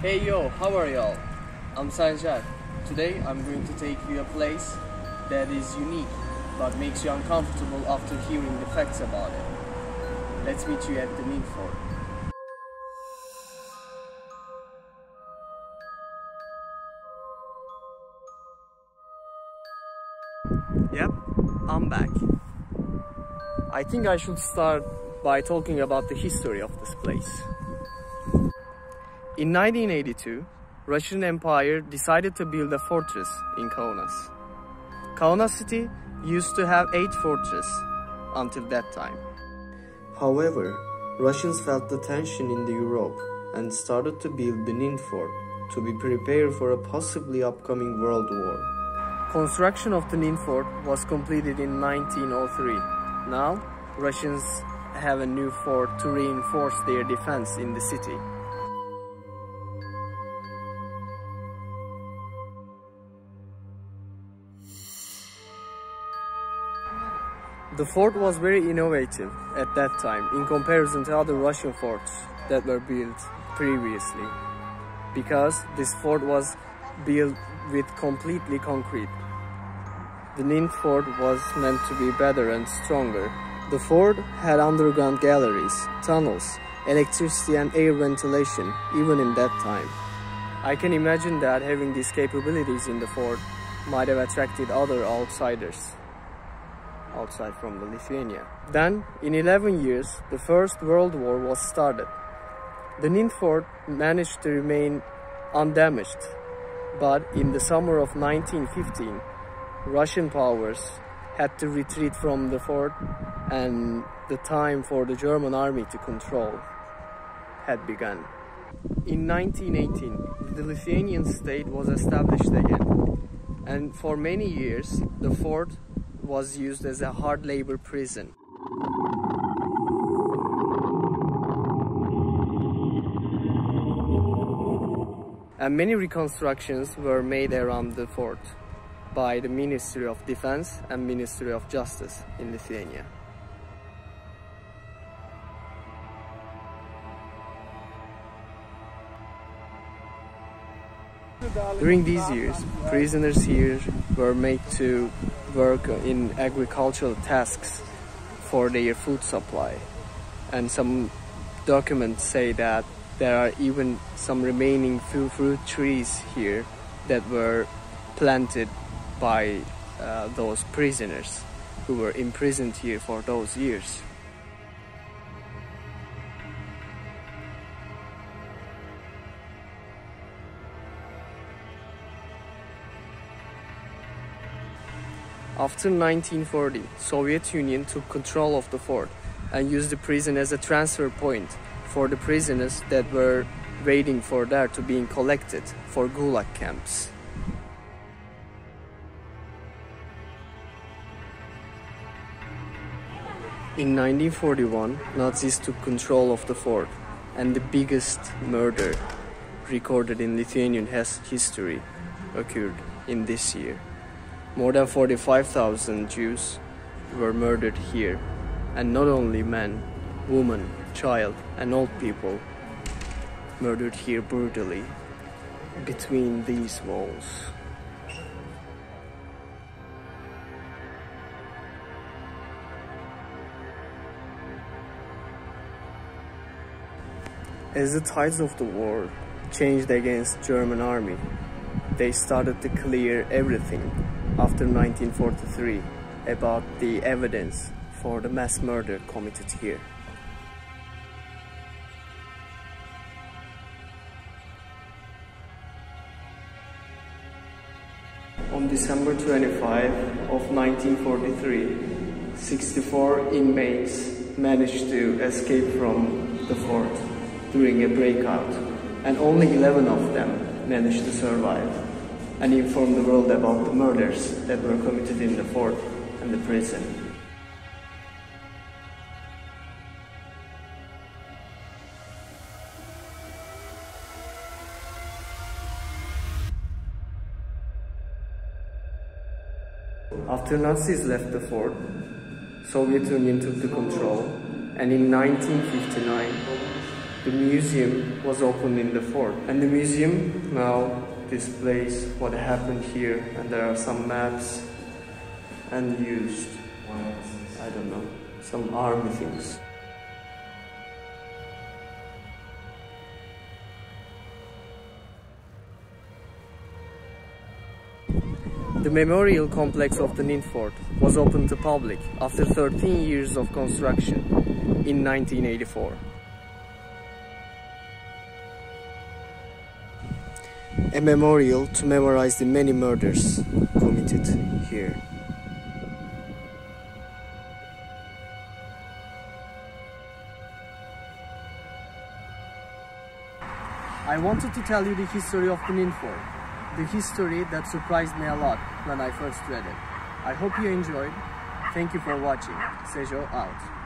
Hey yo, how are y'all? I'm Sanjay. Today I'm going to take you a place that is unique but makes you uncomfortable after hearing the facts about it. Let's meet you at the Ninford. Yep, I'm back. I think I should start by talking about the history of this place. In 1982, Russian Empire decided to build a fortress in Kaunas. Kaunas city used to have 8 fortresses until that time. However, Russians felt the tension in the Europe and started to build the Ninford to be prepared for a possibly upcoming world war. Construction of the Ninford was completed in 1903. Now, Russians have a new fort to reinforce their defense in the city. The fort was very innovative at that time in comparison to other Russian forts that were built previously, because this fort was built with completely concrete. The Ninford was meant to be better and stronger. The fort had underground galleries, tunnels, electricity and air ventilation even in that time. I can imagine that having these capabilities in the fort might have attracted other outsiders outside from the Lithuania. Then, in 11 years, the First World War was started. The Ninford managed to remain undamaged, but in the summer of 1915, Russian powers had to retreat from the fort, and the time for the German army to control had begun. In 1918, the Lithuanian state was established again, and for many years, the fort was used as a hard labor prison. And many reconstructions were made around the fort by the Ministry of Defense and Ministry of Justice in Lithuania. During these years, prisoners here were made to work in agricultural tasks for their food supply. And some documents say that there are even some remaining fruit trees here that were planted by those prisoners who were imprisoned here for those years. After 1940, Soviet Union took control of the fort and used the prison as a transfer point for the prisoners that were waiting for there to be collected for Gulag camps. In 1941, Nazis took control of the fort, and the biggest murder recorded in Lithuanian history occurred in this year. More than 45,000 Jews were murdered here, and not only men, women, child and old people murdered here brutally between these walls. As the tides of the war changed against German army, they started to clear everything after 1943 about the evidence for the mass murder committed here. On December 25 of 1943, 64 inmates managed to escape from the fort during a breakout, and only 11 of them managed to survive and inform the world about the murders that were committed in the fort and the prison. After Nazis left the fort, Soviet Union took the control, and in 1959, the museum was opened in the fort. And the museum now displays what happened here, and there are some maps and used, I don't know, some army things. The memorial complex of the Nin Fort was opened to public after 13 years of construction in 1984. A memorial to memorize the many murders committed here. I wanted to tell you the history of the Nin Fort, the history that surprised me a lot when I first read it. I hope you enjoyed. Thank you for watching. Sejo out.